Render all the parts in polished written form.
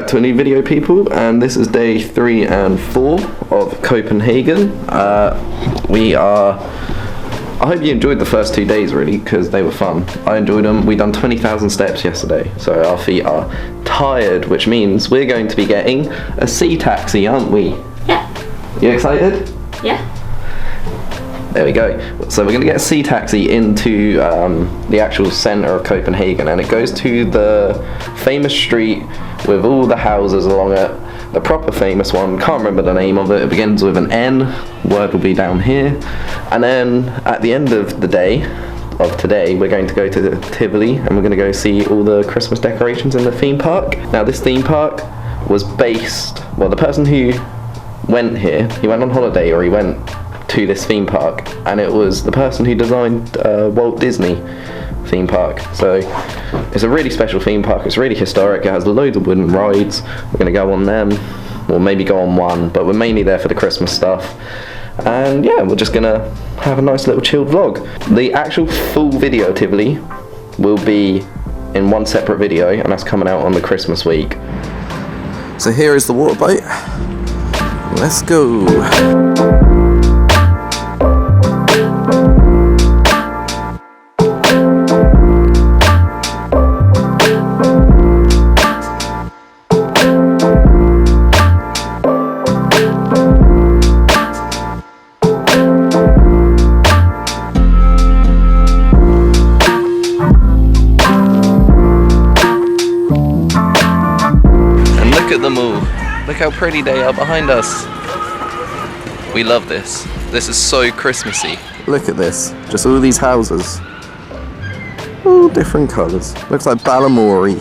to a new video, people, and this is day 3 and 4 of Copenhagen. I hope you enjoyed the first 2 days, really, because they were fun. I enjoyed them. We done 20,000 steps yesterday, so our feet are tired, which means we're going to be getting a sea taxi, aren't we? Yeah. You excited? Yeah. There we go. So we're going to get a sea taxi into the actual centre of Copenhagen, and it goes to the famous street with all the houses along it. The proper famous one, can't remember the name of it. It begins with an N. Word will be down here. And then at the end of the day, of today, we're going to go to Tivoli, and we're going to go see all the Christmas decorations in the theme park. Now, this theme park was based, well, the person who went here, he went on holiday, or he went to this theme park, and it was the person who designed Walt Disney theme park. So it's a really special theme park. It's really historic. It has loads of wooden rides. We're going to go on them, or maybe go on one, but we're mainly there for the Christmas stuff. And yeah, we're just gonna have a nice little chilled vlog. The actual full video of Tivoli will be in one separate video, and that's coming out on the Christmas week. So here is the water boat. Let's go. Look at them all. Look how pretty they are behind us. We love this. This is so Christmassy. Look at this. Just all these houses. All different colours. Looks like Balamori.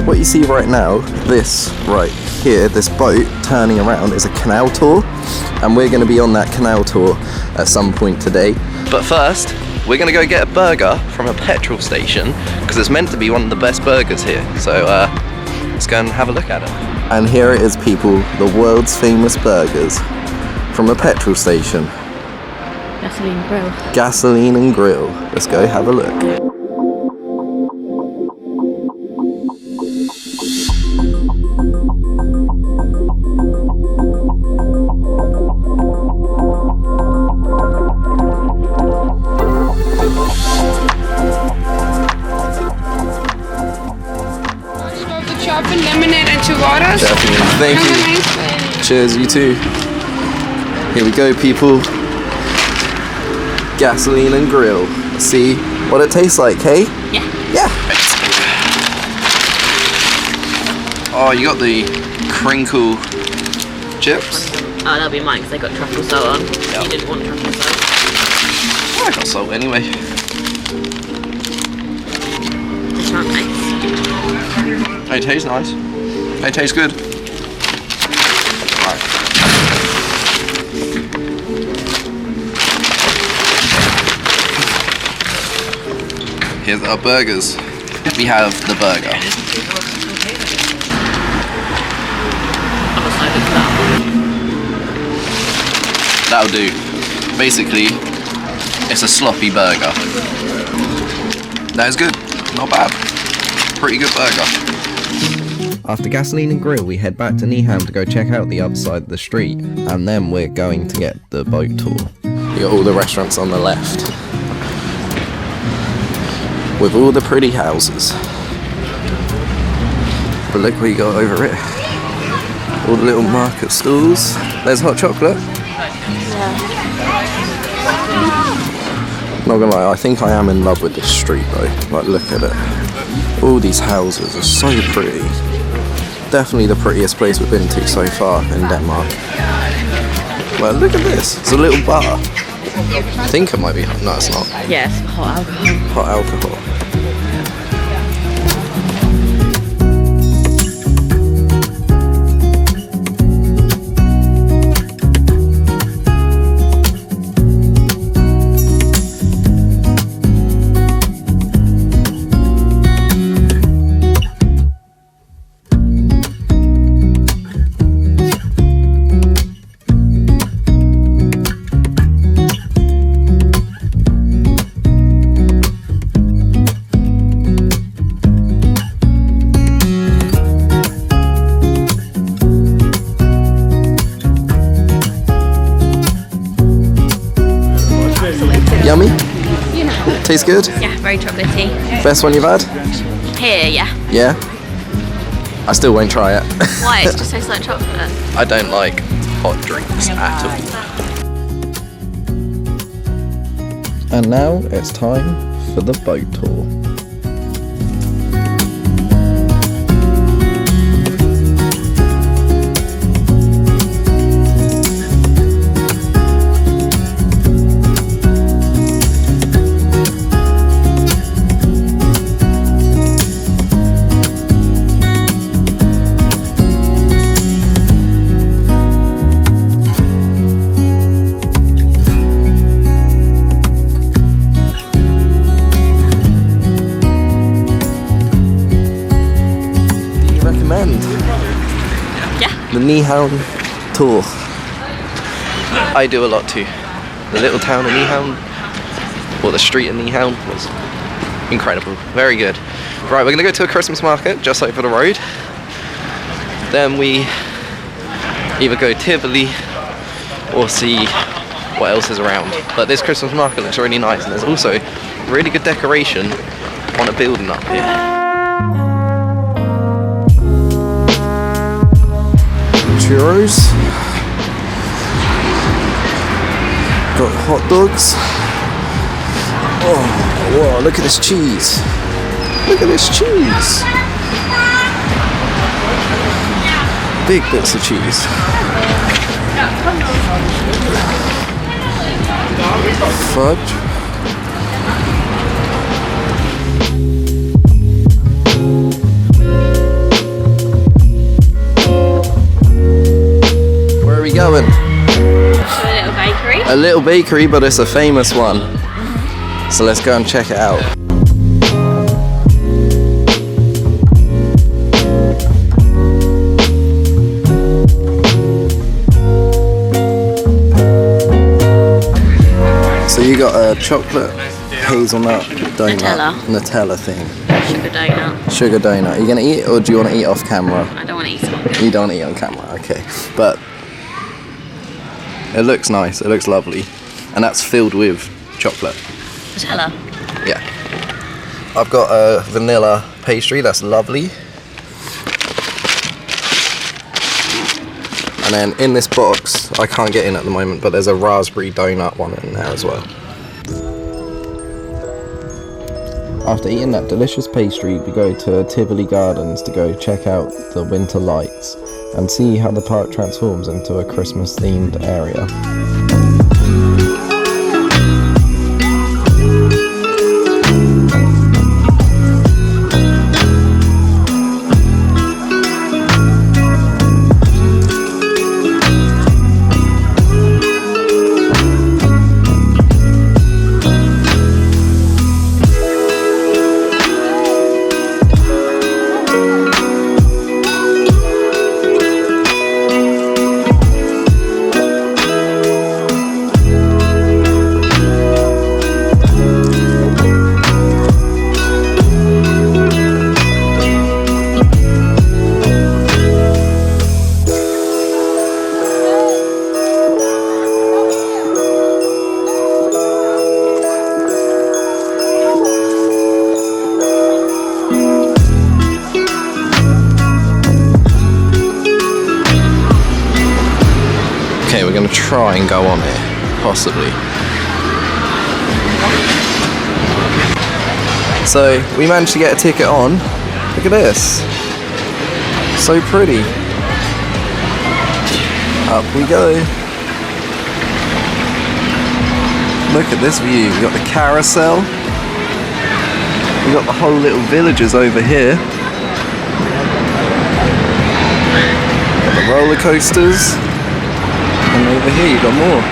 What you see right now, this right here, this boat turning around, is a canal tour, and we're going to be on that canal tour at some point today. But first, we're going to go get a burger from a petrol station, because it's meant to be one of the best burgers here. So let's go and have a look at it. And here it is, people, the world's famous burgers from a petrol station. Gasoline grill. Gasoline and grill. Let's go have a look. Chopping lemonade and 2 waters. Definitely. Thank you. Cheers, you too. Here we go, people. Gasoline and grill. Let's see what it tastes like, hey? Yeah. Yeah. Oh, you got the crinkle chips? Oh, that'll be mine because I got truffle salt on. Yep. You didn't want truffle salt. Oh, I got salt anyway. It's not nice. It tastes nice. It tastes good. Right. Here's our burgers. We have the burger. That'll do. Basically, it's a sloppy burger. That is good. Not bad. Pretty good burger. After gasoline and grill, we head back to Nyhavn to go check out the other side of the street, and then we're going to get the boat tour. You got all the restaurants on the left, with all the pretty houses. But look what you got over it. All the little market stalls. There's hot chocolate. Not gonna lie, I think I am in love with this street though. Like, look at it. All these houses are so pretty. Definitely the prettiest place we've been to so far in Denmark. Well, look at this. It's a little bar. I think it might be hot. No, it's not. Yes, hot alcohol. Hot alcohol. Yummy? You know. Tastes good? Yeah, very chocolatey. Best one you've had? Here, yeah. Yeah? I still won't try it. Why? It just tastes like chocolate. I don't like hot drinks at all. And now it's time for the boat tour. The Nyhavn tour. I do a lot too. The little town of Nyhavn, or the street in Nyhavn, was incredible. Very good. Right, we're gonna go to a Christmas market just over the road. Then we either go Tivoli or see what else is around. But this Christmas market looks really nice, and there's also really good decoration on a building up here. Churros, got hot dogs. Oh, whoa, look at this cheese. Look at this cheese. Big bits of cheese. Fudge. Going? To a little bakery. A little bakery, but it's a famous one. So let's go and check it out. So you got a chocolate hazelnut donut, Nutella thing. Sugar donut. Sugar donut. Are you gonna eat it, or do you want to eat off camera? I don't want to eat it. You don't eat on camera, okay. But it looks nice, it looks lovely. And that's filled with chocolate. Nutella. Yeah. I've got a vanilla pastry, that's lovely. And then in this box, I can't get in at the moment, but there's a raspberry donut one in there as well. After eating that delicious pastry, we go to Tivoli Gardens to go check out the winter lights and see how the park transforms into a Christmas themed area. Okay, we're going to try and go on it, possibly. So, we managed to get a ticket on. Look at this. So pretty. Up we go. Look at this view. We've got the carousel. We've got the whole little villages over here. Got the roller coasters. And over here you've got more.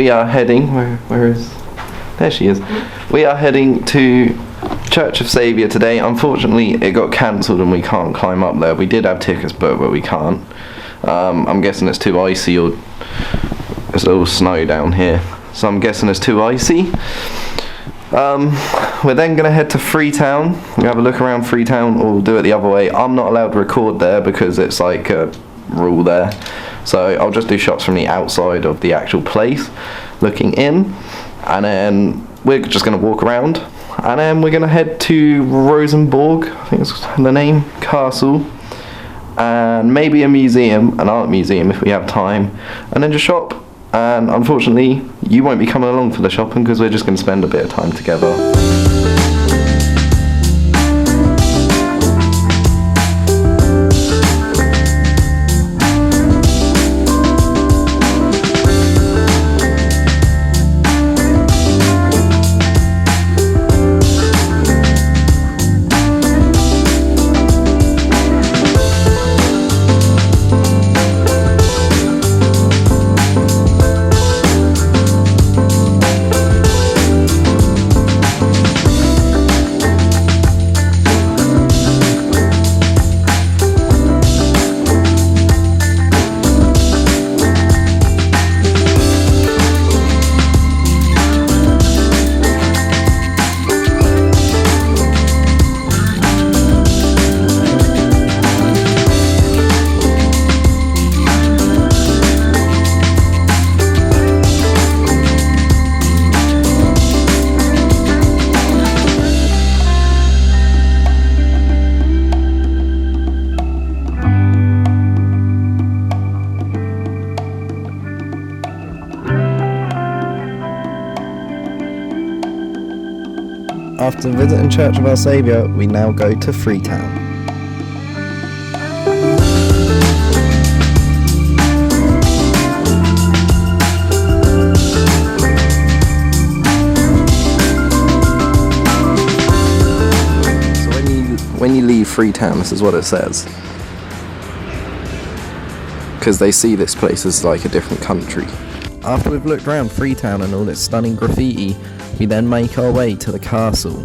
we are heading. Where is? There she is. We are heading to Church of Saviour today. Unfortunately, it got cancelled and we can't climb up there. We did have tickets booked, but we can't. I'm guessing it's too icy, or there's all snow down here, so I'm guessing it's too icy. We're then going to head to Freetown. We'll have a look around Freetown, or we'll do it the other way. I'm not allowed to record there because it's like a rule there, so I'll just do shots from the outside of the actual place, looking in, and then we're just going to walk around, and then we're going to head to Rosenborg, I think it's the name, castle, and maybe a museum, an art museum if we have time, and then just shop. And unfortunately you won't be coming along for the shopping because we're just going to spend a bit of time together. After visiting Church of Our Saviour, we now go to Freetown. So when you leave Freetown, this is what it says. Because they see this place as like a different country. After we've looked around Freetown and all its stunning graffiti, we then make our way to the castle.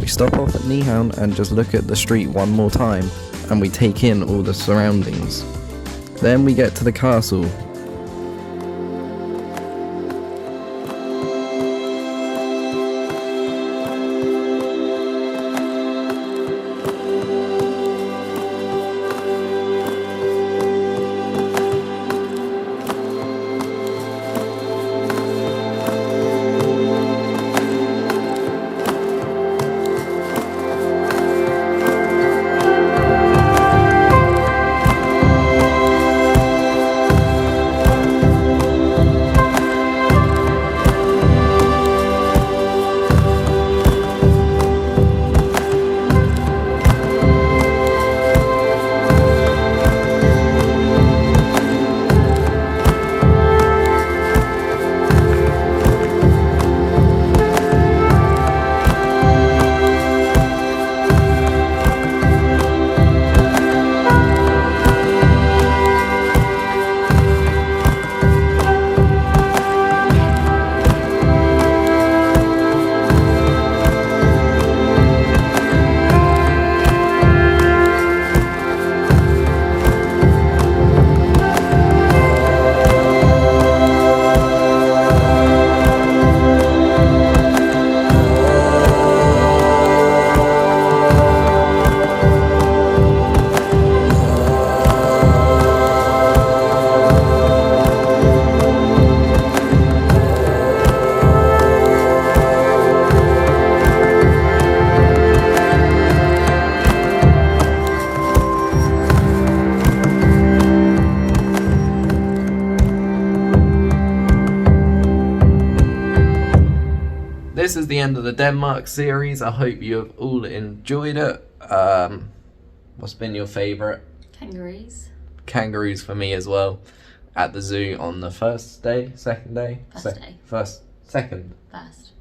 We stop off at Nyhavn and just look at the street one more time, and we take in all the surroundings. Then we get to the castle. This is the end of the Denmark series. I hope you have all enjoyed it. What's been your favourite? Kangaroos. Kangaroos for me as well. At the zoo on the first day, second day? First day. Second.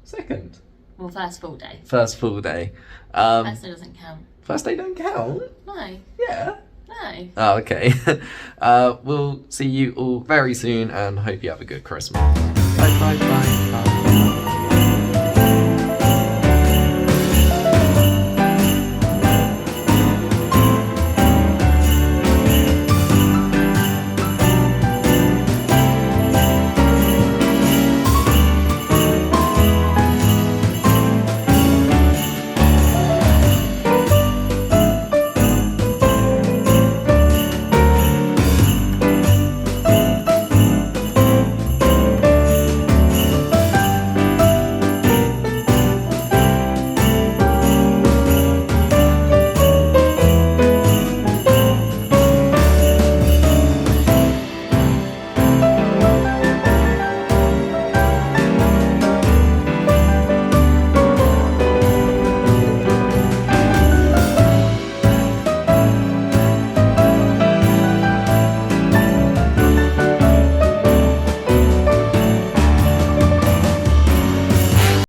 Second. Well, first full day. First full day. First day doesn't count. First day don't count? No. Yeah. No. Oh, okay. We'll see you all very soon and hope you have a good Christmas. bye, bye, bye, bye.